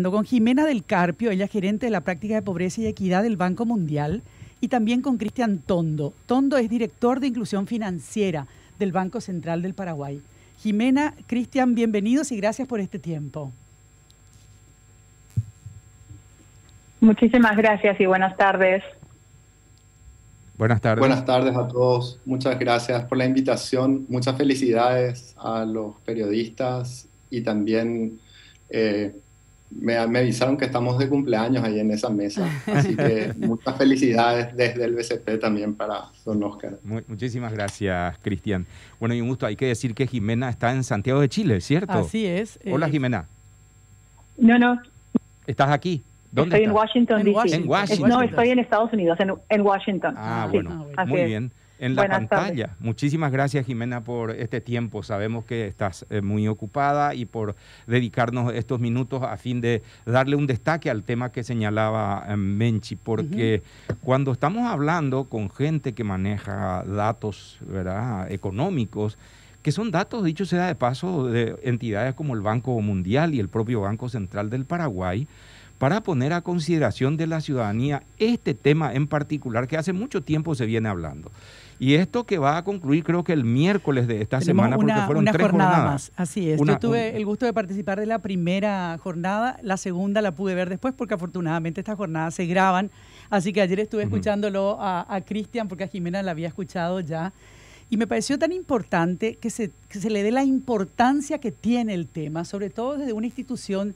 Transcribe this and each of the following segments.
Con Jimena del Carpio, ella es gerente de la práctica de pobreza y equidad del Banco Mundial, y también con Cristian Tondo. Tondo es director de inclusión financiera del Banco Central del Paraguay. Jimena, Cristian, bienvenidos y gracias por este tiempo. Muchísimas gracias y buenas tardes. Buenas tardes. Buenas tardes a todos. Muchas gracias por la invitación. Muchas felicidades a los periodistas y también me avisaron que estamos de cumpleaños ahí en esa mesa. Así que muchas felicidades desde el BCP también para don Óscar. Muchísimas gracias, Cristian. Bueno, y un gusto. Hay que decir que Jimena está en Santiago de Chile, ¿cierto? Así es. Hola, Jimena. No. ¿Estás aquí? ¿Dónde estoy estás? En Washington, D.C. En Washington. No, estoy en Estados Unidos, en Washington. Bueno, muy bien. En la pantalla. Muchísimas gracias, Jimena, por este tiempo. Sabemos que estás muy ocupada y por dedicarnos estos minutos a fin de darle un destaque al tema que señalaba Menchi, porque cuando estamos hablando con gente que maneja datos, ¿verdad?, económicos, que son datos, dicho sea de paso, de entidades como el Banco Mundial y el propio Banco Central del Paraguay, para poner a consideración de la ciudadanía este tema en particular que hace mucho tiempo se viene hablando. Y esto que va a concluir creo que el miércoles de esta semana, porque fueron una 3 jornada jornadas. Más. Así es. Yo tuve el gusto de participar de la primera jornada, la segunda la pude ver después porque afortunadamente estas jornadas se graban. Así que ayer estuve escuchándolo a Cristian porque a Jimena la había escuchado ya. Y me pareció tan importante que se le dé la importancia que tiene el tema, sobre todo desde una institución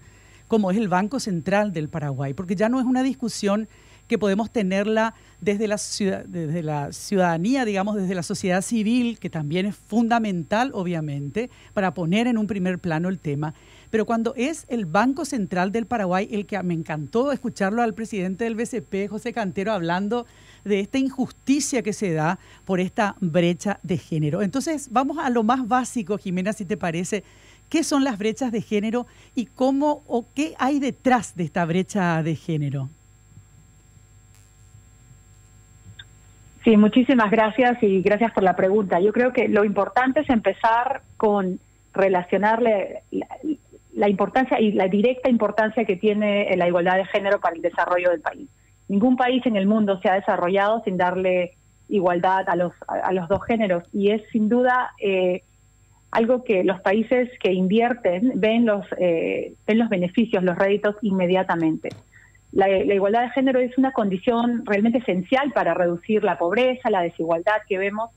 como es el Banco Central del Paraguay, porque ya no es una discusión que podemos tenerla desde la ciudadanía, digamos, desde la sociedad civil, que también es fundamental, obviamente, para poner en un primer plano el tema. Pero cuando es el Banco Central del Paraguay, el que me encantó escucharlo al presidente del BCP, José Cantero, hablando de esta injusticia que se da por esta brecha de género. Entonces, vamos a lo más básico, Jimena, si te parece. ¿Qué son las brechas de género y cómo o qué hay detrás de esta brecha de género? Sí, muchísimas gracias y gracias por la pregunta. Yo creo que lo importante es empezar con relacionarle la importancia y la directa importancia que tiene la igualdad de género para el desarrollo del país. Ningún país en el mundo se ha desarrollado sin darle igualdad a los dos géneros y es sin duda algo que los países que invierten ven los beneficios, los réditos inmediatamente. La igualdad de género es una condición realmente esencial para reducir la pobreza, la desigualdad que vemos,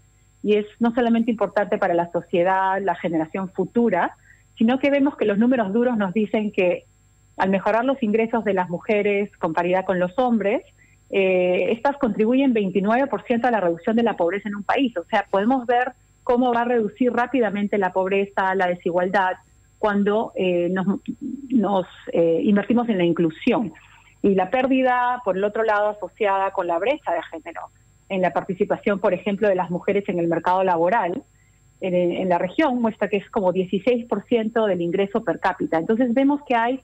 y es no solamente importante para la sociedad, la generación futura, sino que vemos que los números duros nos dicen que al mejorar los ingresos de las mujeres con paridad con los hombres, estas contribuyen 29% a la reducción de la pobreza en un país. O sea, podemos ver cómo va a reducir rápidamente la pobreza, la desigualdad, cuando nos invertimos en la inclusión. Y la pérdida, por el otro lado, asociada con la brecha de género, en la participación, por ejemplo, de las mujeres en el mercado laboral, en la región, muestra que es como 16% del ingreso per cápita. Entonces vemos que hay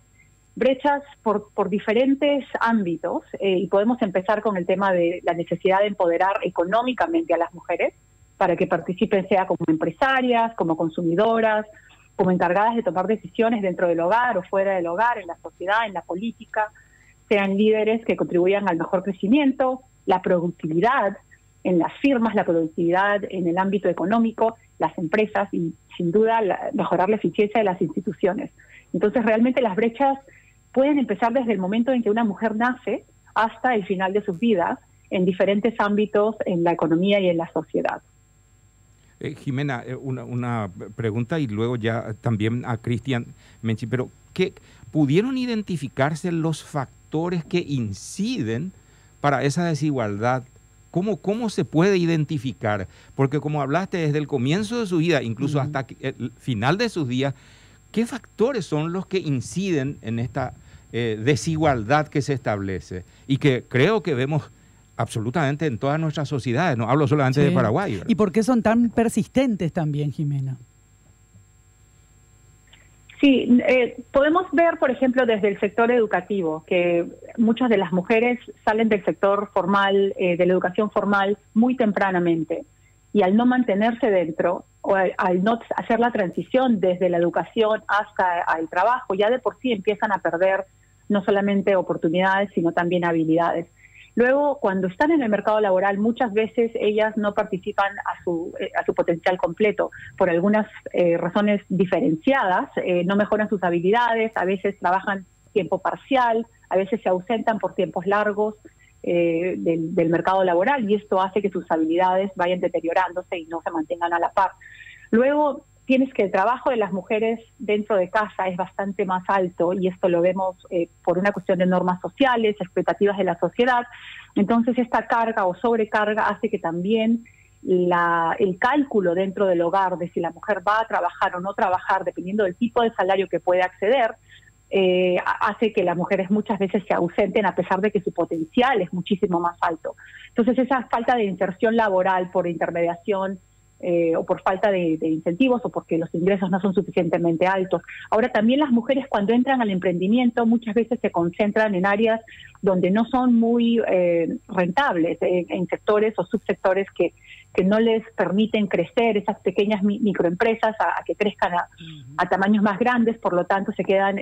brechas por diferentes ámbitos y podemos empezar con el tema de la necesidad de empoderar económicamente a las mujeres, para que participen sea como empresarias, como consumidoras, como encargadas de tomar decisiones dentro del hogar o fuera del hogar, en la sociedad, en la política, sean líderes que contribuyan al mejor crecimiento, la productividad en las firmas, la productividad en el ámbito económico, las empresas y sin duda mejorar la eficiencia de las instituciones. Entonces realmente las brechas pueden empezar desde el momento en que una mujer nace hasta el final de sus vidas en diferentes ámbitos en la economía y en la sociedad. Jimena, una pregunta y luego ya también a Cristian Menchi, pero ¿qué pudieron identificarse los factores que inciden para esa desigualdad? ¿Cómo se puede identificar? Porque como hablaste desde el comienzo de su vida, incluso hasta el final de sus días, ¿qué factores son los que inciden en esta desigualdad que se establece? Y que creo que vemos absolutamente en todas nuestras sociedades, no hablo solamente de Paraguay, ¿verdad? ¿Y por qué son tan persistentes también, Jimena? Sí, podemos ver, por ejemplo, desde el sector educativo, que muchas de las mujeres salen del sector formal, de la educación formal, muy tempranamente. Y al no mantenerse dentro, o al no hacer la transición desde la educación hasta el trabajo, ya de por sí empiezan a perder no solamente oportunidades, sino también habilidades. Luego, cuando están en el mercado laboral, muchas veces ellas no participan a su potencial completo por algunas razones diferenciadas, no mejoran sus habilidades, a veces trabajan tiempo parcial, a veces se ausentan por tiempos largos del mercado laboral, y esto hace que sus habilidades vayan deteriorándose y no se mantengan a la par. Luego, tienes que el trabajo de las mujeres dentro de casa es bastante más alto, y esto lo vemos por una cuestión de normas sociales, expectativas de la sociedad. Entonces esta carga o sobrecarga hace que también el cálculo dentro del hogar de si la mujer va a trabajar o no trabajar, dependiendo del tipo de salario que puede acceder, hace que las mujeres muchas veces se ausenten a pesar de que su potencial es muchísimo más alto. Entonces esa falta de inserción laboral por intermediación o por falta de incentivos o porque los ingresos no son suficientemente altos. Ahora también las mujeres cuando entran al emprendimiento muchas veces se concentran en áreas donde no son muy rentables, en sectores o subsectores que no les permiten crecer, esas pequeñas microempresas a que crezcan a tamaños más grandes, por lo tanto se quedan,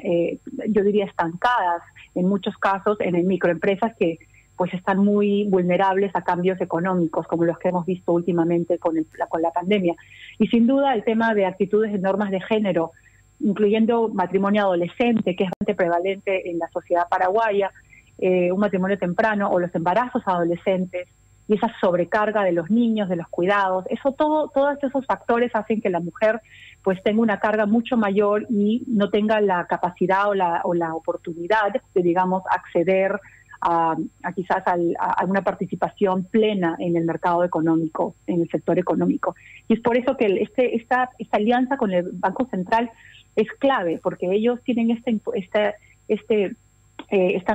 yo diría, estancadas en muchos casos en microempresas que pues están muy vulnerables a cambios económicos, como los que hemos visto últimamente con la pandemia. Y sin duda el tema de actitudes y normas de género, incluyendo matrimonio adolescente, que es bastante prevalente en la sociedad paraguaya, un matrimonio temprano o los embarazos adolescentes, y esa sobrecarga de los niños, de los cuidados, todos esos factores hacen que la mujer pues tenga una carga mucho mayor y no tenga la capacidad o la oportunidad de, digamos, acceder a quizás a una participación plena en el mercado económico, en el sector económico. Y es por eso que esta alianza con el Banco Central es clave, porque ellos tienen esta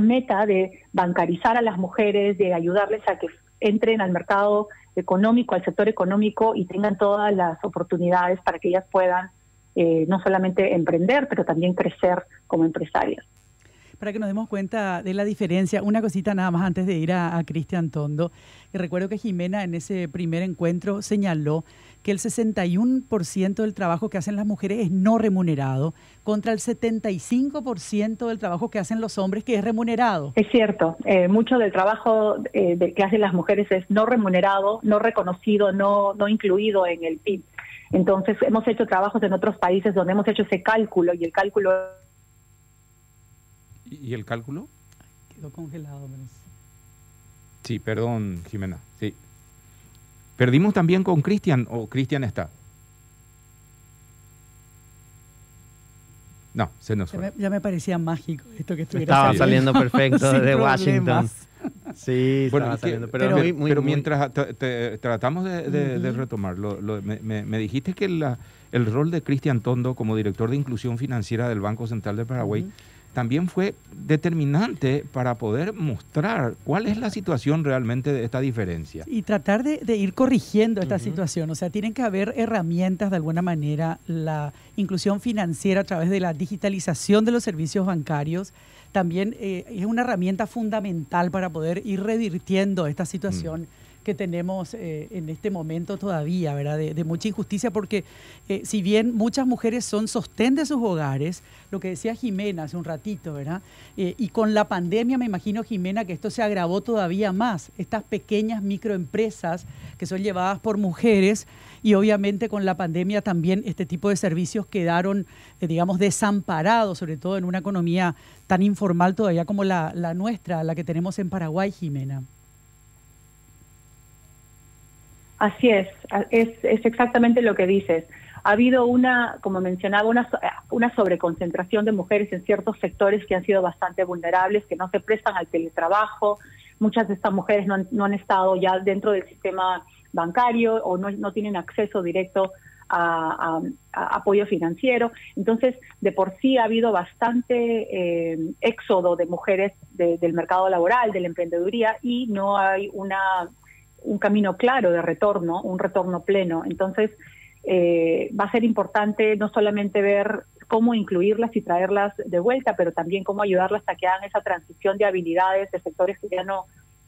meta de bancarizar a las mujeres, de ayudarles a que entren al mercado económico, al sector económico y tengan todas las oportunidades para que ellas puedan no solamente emprender, pero también crecer como empresarias. Para que nos demos cuenta de la diferencia, una cosita nada más antes de ir a Cristian Tondo, que recuerdo que Jimena en ese primer encuentro señaló que el 61% del trabajo que hacen las mujeres es no remunerado, contra el 75% del trabajo que hacen los hombres que es remunerado. Es cierto, mucho del trabajo que hacen las mujeres es no remunerado, no reconocido, no incluido en el PIB. Entonces hemos hecho trabajos en otros países donde hemos hecho ese cálculo, y el cálculo... ¿Y el cálculo? Quedó congelado. Sí, perdón, Jimena. Sí. ¿Perdimos también con Cristian o Cristian está? No, se nos fue. Ya me parecía mágico esto que estuviera Estaba saliendo perfecto desde Washington. Sí, bueno, estaba saliendo. Pero mientras tratamos de retomarlo, me dijiste que el rol de Cristian Tondo como director de inclusión financiera del Banco Central de Paraguay también fue determinante para poder mostrar cuál es la situación realmente de esta diferencia. Y tratar de ir corrigiendo esta situación. O sea, tienen que haber herramientas de alguna manera. La inclusión financiera a través de la digitalización de los servicios bancarios también es una herramienta fundamental para poder ir revirtiendo esta situación que tenemos en este momento todavía, ¿verdad? De mucha injusticia, porque si bien muchas mujeres son sostén de sus hogares, lo que decía Jimena hace un ratito, ¿verdad? Y con la pandemia me imagino, Jimena, que esto se agravó todavía más. Estas pequeñas microempresas que son llevadas por mujeres, y obviamente con la pandemia también este tipo de servicios quedaron, digamos, desamparados, sobre todo en una economía tan informal todavía como la nuestra, la que tenemos en Paraguay, Jimena. Así es exactamente lo que dices. Ha habido como mencionaba, una sobreconcentración de mujeres en ciertos sectores que han sido bastante vulnerables, que no se prestan al teletrabajo. Muchas de estas mujeres no han estado ya dentro del sistema bancario o no tienen acceso directo a apoyo financiero. Entonces, de por sí ha habido bastante éxodo de mujeres del mercado laboral, de la emprendeduría, y no hay un camino claro de retorno, un retorno pleno. Entonces, va a ser importante no solamente ver cómo incluirlas y traerlas de vuelta, pero también cómo ayudarlas a que hagan esa transición de habilidades de sectores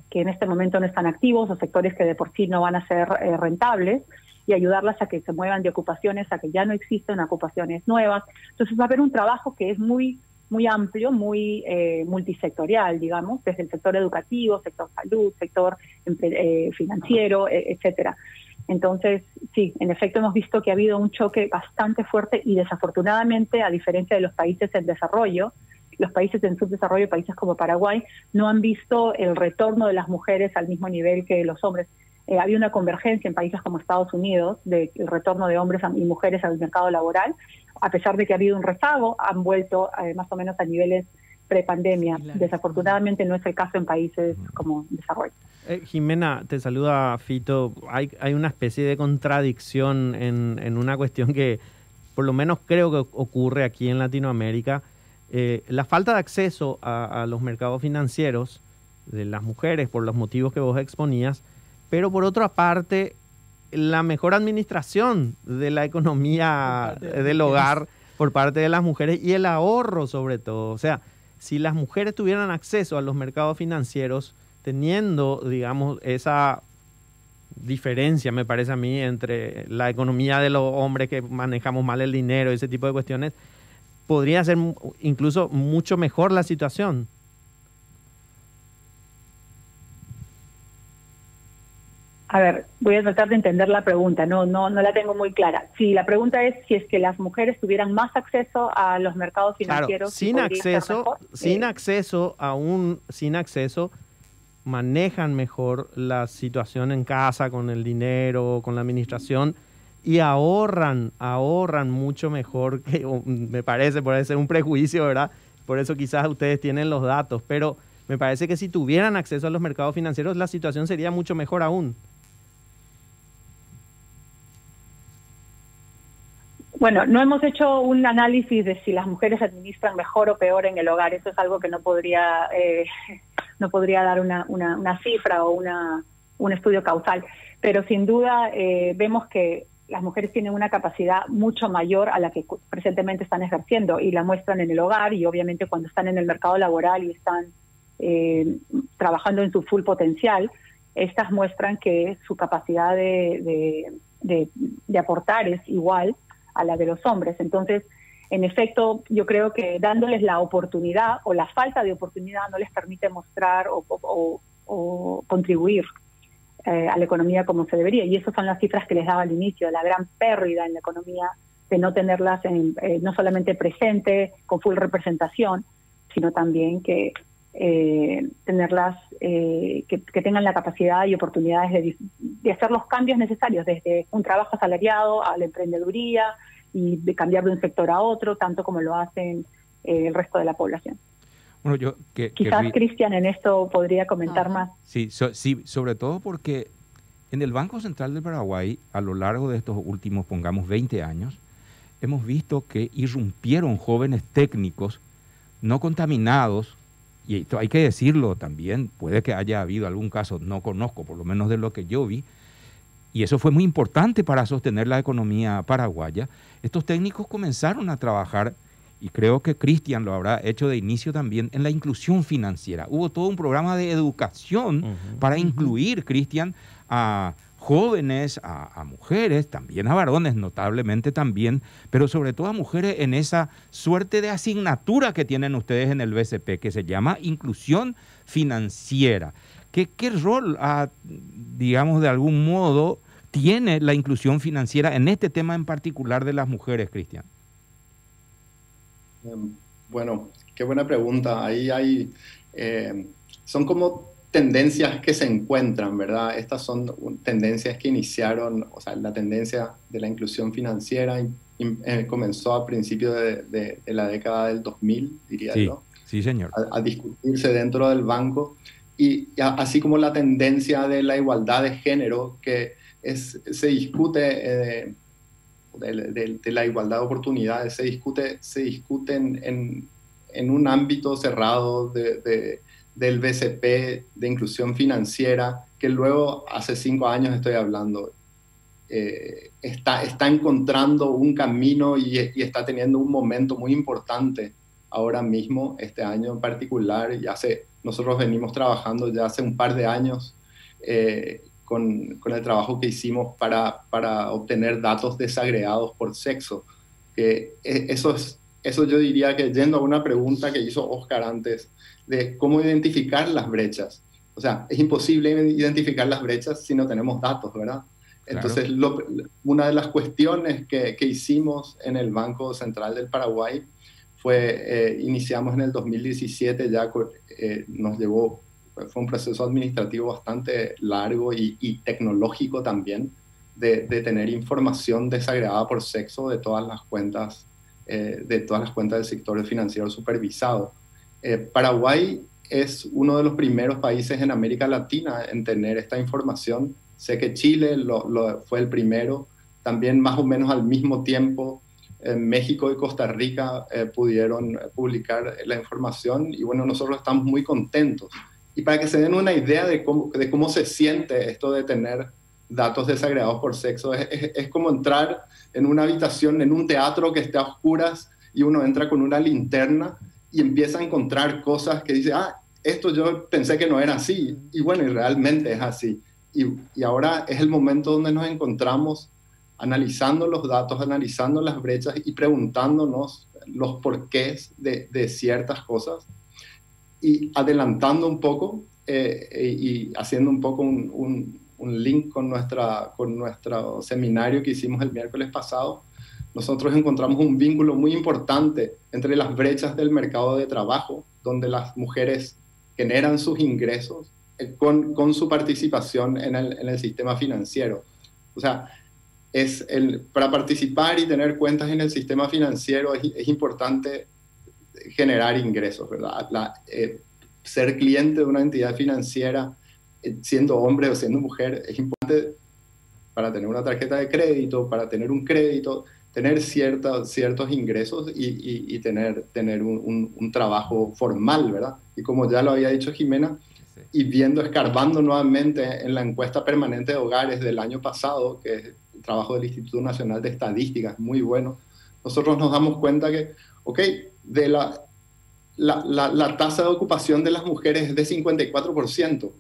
que en este momento no están activos, o sectores que de por sí no van a ser rentables, y ayudarlas a que se muevan de ocupaciones, a que ya no existen ocupaciones nuevas. Entonces va a haber un trabajo que es muy muy amplio, muy multisectorial, digamos, desde el sector educativo, sector salud, sector financiero, etcétera. Entonces, sí, en efecto hemos visto que ha habido un choque bastante fuerte y desafortunadamente, a diferencia de los países en desarrollo, los países en subdesarrollo, países como Paraguay, no han visto el retorno de las mujeres al mismo nivel que los hombres. Había una convergencia en países como Estados Unidos del retorno de hombres y mujeres al mercado laboral. A pesar de que ha habido un rezago, han vuelto más o menos a niveles prepandemia. Sí, claro. Desafortunadamente no es el caso en países como desarrollo. Jimena, te saluda Fito. Hay una especie de contradicción en una cuestión que por lo menos creo que ocurre aquí en Latinoamérica. La falta de acceso a los mercados financieros de las mujeres por los motivos que vos exponías, pero por otra parte la mejor administración de la economía del hogar por parte de las mujeres y el ahorro sobre todo. O sea, si las mujeres tuvieran acceso a los mercados financieros, teniendo, digamos, esa diferencia, me parece a mí, entre la economía de los hombres que manejamos mal el dinero y ese tipo de cuestiones, podría ser incluso mucho mejor la situación. A ver, voy a tratar de entender la pregunta, no la tengo muy clara. Si la pregunta es si es que las mujeres tuvieran más acceso a los mercados financieros, claro, sin acceso, manejan mejor la situación en casa con el dinero, con la administración y ahorran mucho mejor, que me parece, puede ser un prejuicio, ¿verdad? Por eso quizás ustedes tienen los datos, pero me parece que si tuvieran acceso a los mercados financieros, la situación sería mucho mejor aún. Bueno, no hemos hecho un análisis de si las mujeres administran mejor o peor en el hogar. Eso es algo que no podría dar una cifra o un estudio causal. Pero sin duda vemos que las mujeres tienen una capacidad mucho mayor a la que presentemente están ejerciendo y la muestran en el hogar y obviamente cuando están en el mercado laboral y están trabajando en su full potencial, estas muestran que su capacidad de aportar es igual a la de los hombres. Entonces, en efecto, yo creo que dándoles la oportunidad o la falta de oportunidad no les permite mostrar o contribuir a la economía como se debería. Y esas son las cifras que les daba al inicio, la gran pérdida en la economía de no tenerlas no solamente presente, con full representación, sino también que tenerlas, que tengan la capacidad y oportunidades de hacer los cambios necesarios, desde un trabajo asalariado a la emprendeduría y de cambiar de un sector a otro, tanto como lo hacen el resto de la población. Bueno, quizás Cristian en esto podría comentar más. Sí, sí, sobre todo porque en el Banco Central del Paraguay, a lo largo de estos últimos, pongamos, 20 años, hemos visto que irrumpieron jóvenes técnicos no contaminados. Y esto hay que decirlo también, puede que haya habido algún caso, no conozco, por lo menos de lo que yo vi, y eso fue muy importante para sostener la economía paraguaya. Estos técnicos comenzaron a trabajar, y creo que Cristian lo habrá hecho de inicio también, en la inclusión financiera. Hubo todo un programa de educación para incluir, Cristian, a jóvenes, a mujeres, también a varones notablemente también, pero sobre todo a mujeres en esa suerte de asignatura que tienen ustedes en el BCP, que se llama inclusión financiera. ¿Qué rol, digamos, de algún modo, tiene la inclusión financiera en este tema en particular de las mujeres, Cristian? Bueno, qué buena pregunta. Ahí hay, son como tendencias que se encuentran, ¿verdad? Estas son tendencias que iniciaron, o sea, la tendencia de la inclusión financiera comenzó a principios de la década del 2000, diría yo. Sí, señor. A discutirse dentro del banco, y así como la tendencia de la igualdad de género, que se discute de la igualdad de oportunidades, se discuten en un ámbito cerrado del BCP, de inclusión financiera, que luego, hace 5 años estoy hablando, está encontrando un camino y está teniendo un momento muy importante ahora mismo, este año en particular. Nosotros venimos trabajando ya hace un par de años con el trabajo que hicimos para obtener datos desagregados por sexo. Eso eso yo diría que yendo a una pregunta que hizo Oscar antes, de cómo identificar las brechas. O sea, es imposible identificar las brechas si no tenemos datos, ¿verdad? Entonces, una de las cuestiones que hicimos en el Banco Central del Paraguay fue, iniciamos en el 2017, ya nos llevó, fue un proceso administrativo bastante largo y tecnológico también, de tener información desagregada por sexo de todas las cuentas del sector financiero supervisado. Paraguay es uno de los primeros países en América Latina en tener esta información. Sé que Chile fue el primero, también más o menos al mismo tiempo México y Costa Rica pudieron publicar la información y bueno, nosotros estamos muy contentos. Y para que se den una idea de cómo se siente esto de tener datos desagregados por sexo, es como entrar en una habitación, en un teatro que esté a oscuras y uno entra con una linterna y empieza a encontrar cosas que dice, esto yo pensé que no era así, y bueno, y realmente es así. Y ahora es el momento donde nos encontramos analizando los datos, analizando las brechas y preguntándonos los porqués de ciertas cosas y adelantando un poco y haciendo un poco un link con nuestro seminario que hicimos el miércoles pasado. Nosotros encontramos un vínculo muy importante entre las brechas del mercado de trabajo, donde las mujeres generan sus ingresos con su participación en el sistema financiero. O sea, para participar y tener cuentas en el sistema financiero es importante generar ingresos, ¿verdad? Ser cliente de una entidad financiera, siendo hombre o siendo mujer, es importante para tener una tarjeta de crédito, para tener un crédito, tener ciertos ingresos y tener un trabajo formal, ¿verdad? Y como ya lo había dicho Jimena, y escarbando nuevamente en la encuesta permanente de hogares del año pasado, que es el trabajo del Instituto Nacional de Estadística, muy bueno, nosotros nos damos cuenta que, de la tasa de ocupación de las mujeres es de 54%.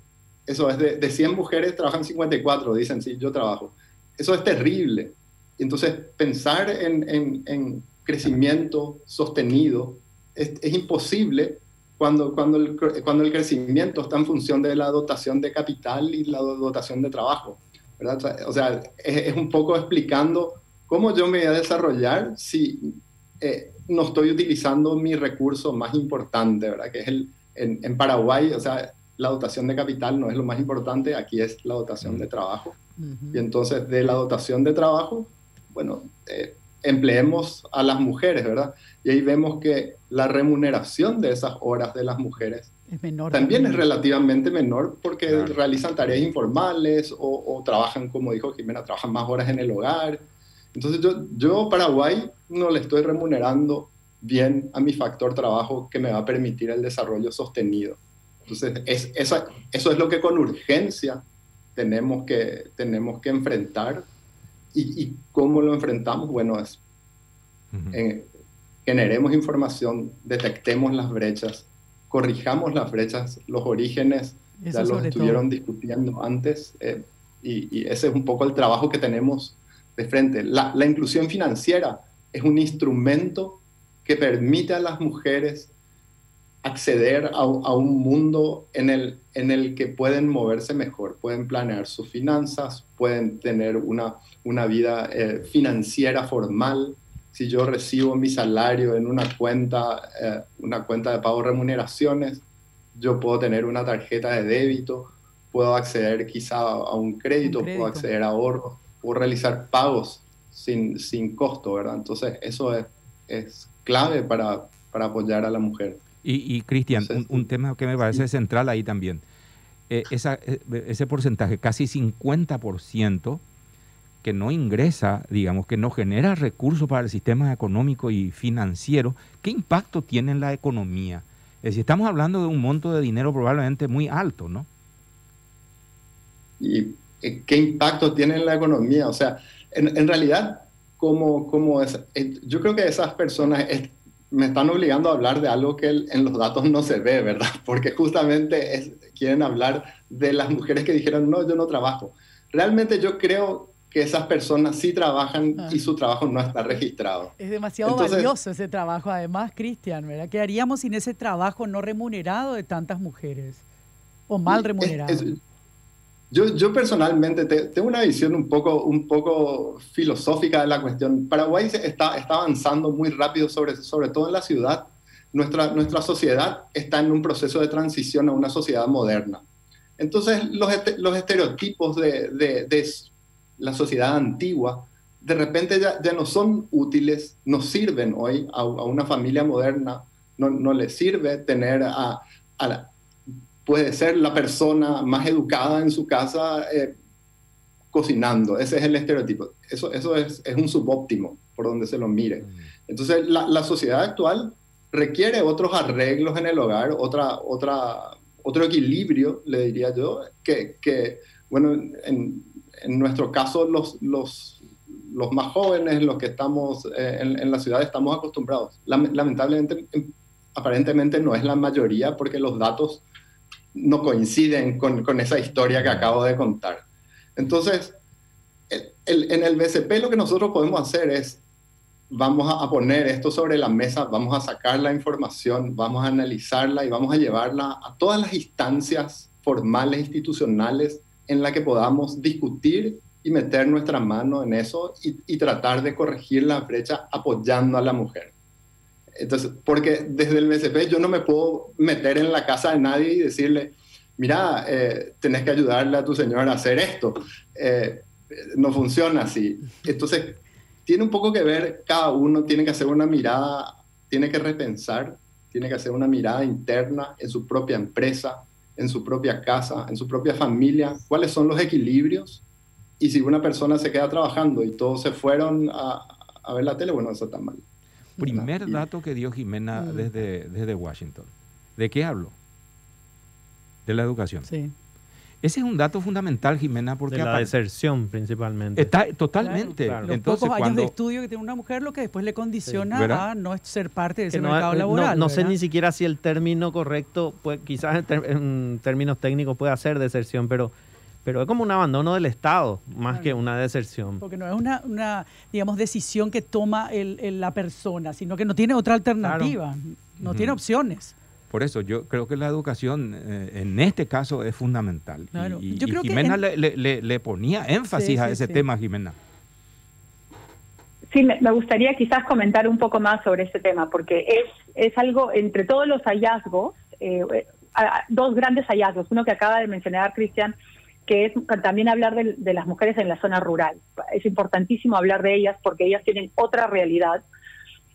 Eso es, de 100 mujeres trabajan 54, dicen, sí, yo trabajo. Eso es terrible. Entonces, pensar en crecimiento sostenido es imposible cuando el crecimiento está en función de la dotación de capital y la dotación de trabajo, ¿verdad? O sea, es un poco explicando cómo yo me voy a desarrollar si no estoy utilizando mi recurso más importante, ¿verdad? Que es en Paraguay, o sea, la dotación de capital no es lo más importante, aquí es la dotación de trabajo. Y entonces, de la dotación de trabajo, bueno, empleemos a las mujeres, ¿verdad? Y ahí vemos que la remuneración de esas horas de las mujeres es menor, también es relativamente menor porque realizan tareas informales o trabajan, como dijo Jimena, trabajan más horas en el hogar. Entonces yo Paraguay no le estoy remunerando bien a mi factor trabajo que me va a permitir el desarrollo sostenido. Entonces eso es lo que con urgencia tenemos que enfrentar. ¿Y cómo lo enfrentamos? Bueno, generemos información, detectemos las brechas, corrijamos las brechas, los orígenes, ya los estuvieron discutiendo antes, y ese es un poco el trabajo que tenemos de frente. La inclusión financiera es un instrumento que permite a las mujeres acceder a un mundo en el que pueden moverse mejor, pueden planear sus finanzas, pueden tener una vida financiera formal. Si yo recibo mi salario en una cuenta de pago de remuneraciones, yo puedo tener una tarjeta de débito, puedo acceder quizá a un crédito, puedo acceder a ahorros, puedo realizar pagos sin costo, ¿verdad? Entonces eso es clave para apoyar a la mujer. Y Cristian, un tema que me parece central ahí también, ese porcentaje, casi 50%, que no ingresa, digamos, que no genera recursos para el sistema económico y financiero, ¿qué impacto tiene en la economía? Es decir, estamos hablando de un monto de dinero probablemente muy alto, ¿no? ¿Y qué impacto tiene en la economía? O sea, en realidad, yo creo que esas personas me están obligando a hablar de algo que en los datos no se ve, ¿verdad? Porque justamente quieren hablar de las mujeres que dijeron, no, yo no trabajo. Realmente yo creo que esas personas sí trabajan y su trabajo no está registrado. Es demasiado valioso ese trabajo, además, Cristian, ¿verdad? ¿Qué haríamos sin ese trabajo no remunerado de tantas mujeres? O mal remunerado. Yo personalmente tengo una visión un poco filosófica de la cuestión. Paraguay está avanzando muy rápido, sobre todo en la ciudad. Nuestra sociedad está en un proceso de transición a una sociedad moderna. Entonces, los estereotipos de la sociedad antigua, de repente ya no son útiles, no sirven hoy a una familia moderna, no le sirve tener puede ser la persona más educada en su casa cocinando. Ese es el estereotipo. Eso es un subóptimo por donde se lo mire. Entonces, la sociedad actual requiere otros arreglos en el hogar, otro equilibrio, le diría yo, que bueno, en nuestro caso, los más jóvenes, los que estamos en la ciudad, estamos acostumbrados. Lamentablemente, aparentemente no es la mayoría, porque los datos no coinciden con esa historia que acabo de contar. Entonces, en el BCP lo que nosotros podemos hacer es, vamos a poner esto sobre la mesa, vamos a sacar la información, vamos a analizarla y vamos a llevarla a todas las instancias formales, institucionales, en la que podamos discutir y meter nuestra mano en eso y tratar de corregir la brecha apoyando a la mujer. Entonces, porque desde el BCP yo no me puedo meter en la casa de nadie y decirle, mira, tenés que ayudarle a tu señora a hacer esto. No funciona así. Entonces, tiene un poco que ver, cada uno tiene que hacer una mirada, tiene que repensar, tiene que hacer una mirada interna en su propia empresa, en su propia casa, en su propia familia, cuáles son los equilibrios, y si una persona se queda trabajando y todos se fueron a ver la tele, bueno, eso está mal. Primer dato que dio Jimena desde Washington. ¿De qué hablo? De la educación. Sí. Ese es un dato fundamental, Jimena, porque... De la deserción, principalmente. Está totalmente. Claro. Los Entonces, pocos años de estudio que tiene una mujer, lo que después le condiciona a no ser parte de ese mercado laboral. No sé ni siquiera si el término correcto, pues, quizás en términos técnicos puede ser deserción, pero es como un abandono del Estado, más que una deserción. Porque no es una digamos, decisión que toma la persona, sino que no tiene otra alternativa, no tiene opciones. Por eso yo creo que la educación en este caso es fundamental. Claro. Y Yo creo Jimena le ponía énfasis a ese tema, Jimena. Sí, me gustaría quizás comentar un poco más sobre ese tema, porque es algo, entre todos los hallazgos, dos grandes hallazgos, uno que acaba de mencionar Cristian, que es también hablar de las mujeres en la zona rural. Es importantísimo hablar de ellas porque ellas tienen otra realidad,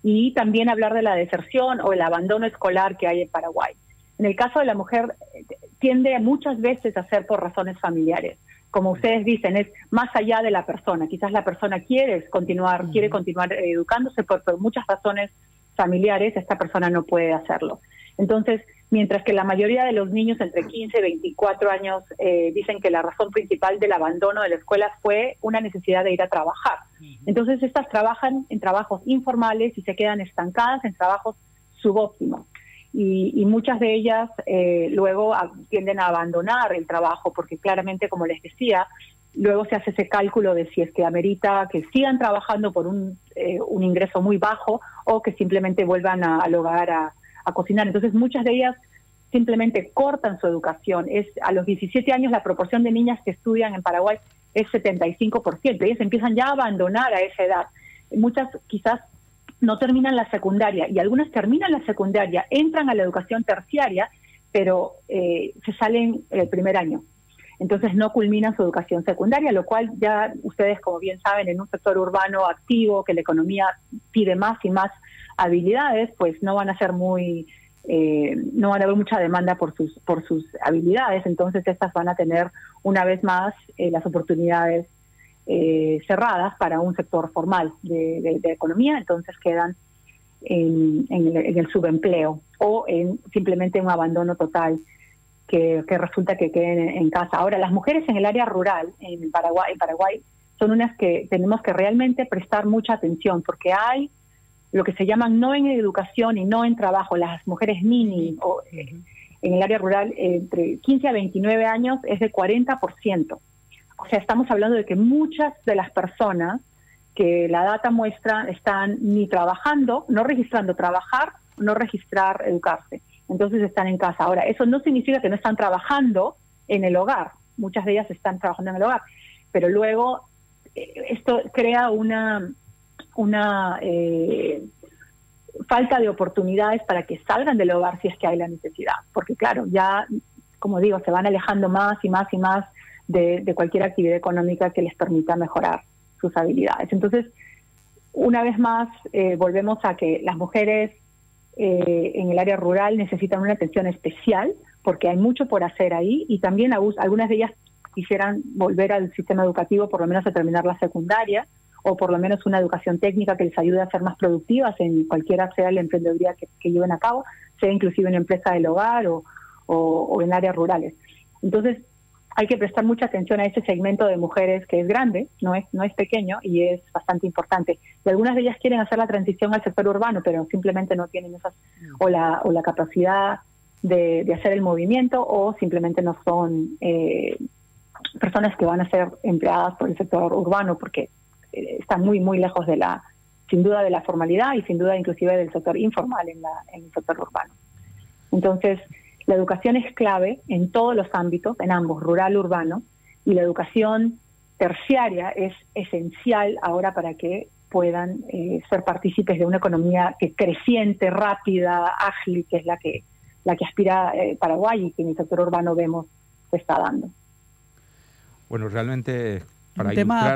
y también hablar de la deserción o el abandono escolar que hay en Paraguay. En el caso de la mujer, tiende muchas veces a ser por razones familiares. Como ustedes dicen, es más allá de la persona. Quizás la persona quiere continuar educándose, pero por muchas razones familiares esta persona no puede hacerlo. Entonces, mientras que la mayoría de los niños entre 15 y 24 años dicen que la razón principal del abandono de la escuela fue una necesidad de ir a trabajar. Entonces, estas trabajan en trabajos informales y se quedan estancadas en trabajos subóptimos. Y muchas de ellas luego tienden a abandonar el trabajo porque claramente, como les decía, luego se hace ese cálculo de si es que amerita que sigan trabajando por un ingreso muy bajo o que simplemente vuelvan al hogar a cocinar. Entonces, muchas de ellas simplemente cortan su educación. A los 17 años la proporción de niñas que estudian en Paraguay es 75%. Ellas empiezan ya a abandonar a esa edad. Muchas quizás no terminan la secundaria y algunas terminan la secundaria, entran a la educación terciaria, pero se salen el primer año. Entonces no culminan su educación secundaria, lo cual ya ustedes, como bien saben, en un sector urbano activo, que la economía pide más y más habilidades, pues no van a ser no van a haber mucha demanda por sus habilidades. Entonces estas van a tener una vez más las oportunidades cerradas para un sector formal de economía. Entonces quedan en el subempleo o simplemente un abandono total que resulta que queden en casa. Ahora, las mujeres en el área rural en Paraguay son unas que tenemos que realmente prestar mucha atención, porque hay lo que se llaman no en educación y no en trabajo, las mujeres nini, o en el área rural entre 15 a 29 años es de 40%. o sea, estamos hablando de que muchas de las personas que la data muestra están ni trabajando, no registrando trabajar, no registrar educarse. Entonces están en casa. Ahora, eso no significa que no están trabajando en el hogar. Muchas de ellas están trabajando en el hogar. Pero luego esto crea una falta de oportunidades para que salgan del hogar si es que hay la necesidad. Porque claro, ya, como digo, se van alejando más y más y más de cualquier actividad económica que les permita mejorar sus habilidades. Entonces, una vez más, volvemos a que las mujeres en el área rural necesitan una atención especial porque hay mucho por hacer ahí y también algunas de ellas quisieran volver al sistema educativo por lo menos a terminar la secundaria o por lo menos una educación técnica que les ayude a ser más productivas en cualquiera sea la emprendeduría que lleven a cabo, sea inclusive en empresa del hogar o en áreas rurales. Entonces, hay que prestar mucha atención a ese segmento de mujeres que es grande, no es pequeño y es bastante importante. Y algunas de ellas quieren hacer la transición al sector urbano, pero simplemente no tienen esas o la capacidad de hacer el movimiento o simplemente no son personas que van a ser empleadas por el sector urbano porque están muy, muy lejos sin duda de la formalidad y sin duda inclusive del sector informal en el sector urbano. Entonces, la educación es clave en todos los ámbitos, en ambos, rural, urbano, y la educación terciaria es esencial ahora para que puedan ser partícipes de una economía creciente, rápida, ágil, que es la que aspira Paraguay y que en el sector urbano vemos se está dando. Bueno, realmente para un tema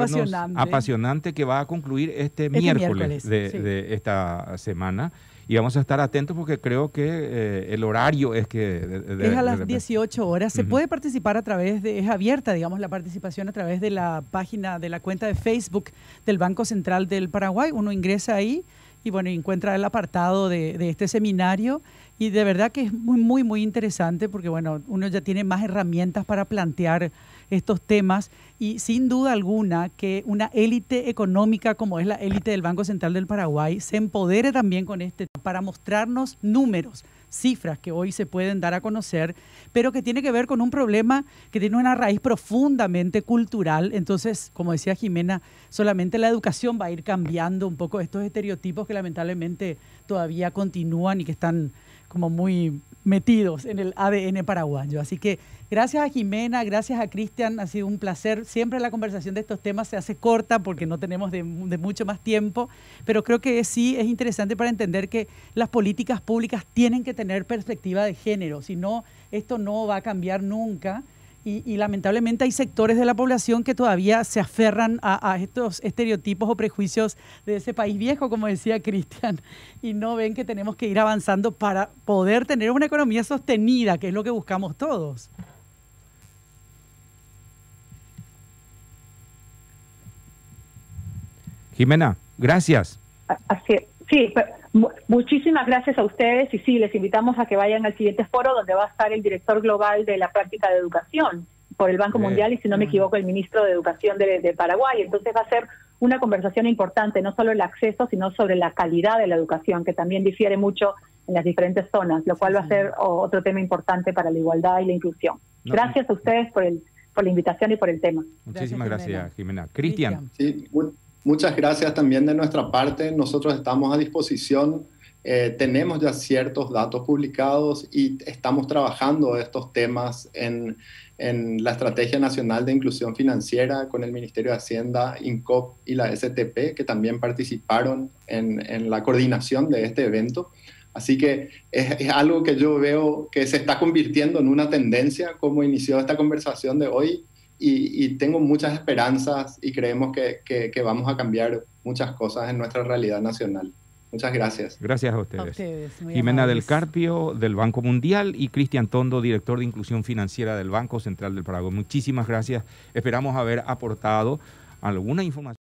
apasionante que va a concluir este miércoles de esta semana. Y vamos a estar atentos porque creo que el horario es que... es a las 18 horas. Se puede participar es abierta, digamos, la participación a través de la página, de la cuenta de Facebook del Banco Central del Paraguay. Uno ingresa ahí y bueno, encuentra el apartado de este seminario. Y de verdad que es muy, muy, muy interesante porque bueno, uno ya tiene más herramientas para plantear estos temas y sin duda alguna que una élite económica como es la élite del Banco Central del Paraguay se empodere también con para mostrarnos números, cifras que hoy se pueden dar a conocer, pero que tiene que ver con un problema que tiene una raíz profundamente cultural. Entonces, como decía Jimena, solamente la educación va a ir cambiando un poco estos estereotipos que lamentablemente todavía continúan y que están como muy metidos en el ADN paraguayo. Así que gracias a Jimena, gracias a Cristian, ha sido un placer. Siempre la conversación de estos temas se hace corta porque no tenemos de mucho más tiempo, pero creo que sí es interesante para entender que las políticas públicas tienen que tener perspectiva de género, si no, esto no va a cambiar nunca. Y lamentablemente hay sectores de la población que todavía se aferran a estos estereotipos o prejuicios de ese país viejo, como decía Cristian, y no ven que tenemos que ir avanzando para poder tener una economía sostenida, que es lo que buscamos todos. Jimena, gracias. Así es. Sí, muchísimas gracias a ustedes y sí, les invitamos a que vayan al siguiente foro donde va a estar el director global de la práctica de educación por el Banco Mundial y si no me equivoco el ministro de Educación de Paraguay. Entonces va a ser una conversación importante, no solo el acceso, sino sobre la calidad de la educación, que también difiere mucho en las diferentes zonas, lo cual va a ser otro tema importante para la igualdad y la inclusión. Gracias a ustedes por la invitación y por el tema. Muchísimas gracias, Jimena. Cristian. Sí, muchas gracias también de nuestra parte. Nosotros estamos a disposición. Tenemos ya ciertos datos publicados y estamos trabajando estos temas en la Estrategia Nacional de Inclusión Financiera con el Ministerio de Hacienda, INCOP y la STP, que también participaron en la coordinación de este evento. Así que es algo que yo veo que se está convirtiendo en una tendencia, como inició esta conversación de hoy. Y tengo muchas esperanzas y creemos que vamos a cambiar muchas cosas en nuestra realidad nacional. Muchas gracias. Gracias a ustedes. Jimena del Carpio, del Banco Mundial, y Cristian Tondo, director de Inclusión Financiera del Banco Central del Paraguay. Muchísimas gracias. Esperamos haber aportado alguna información.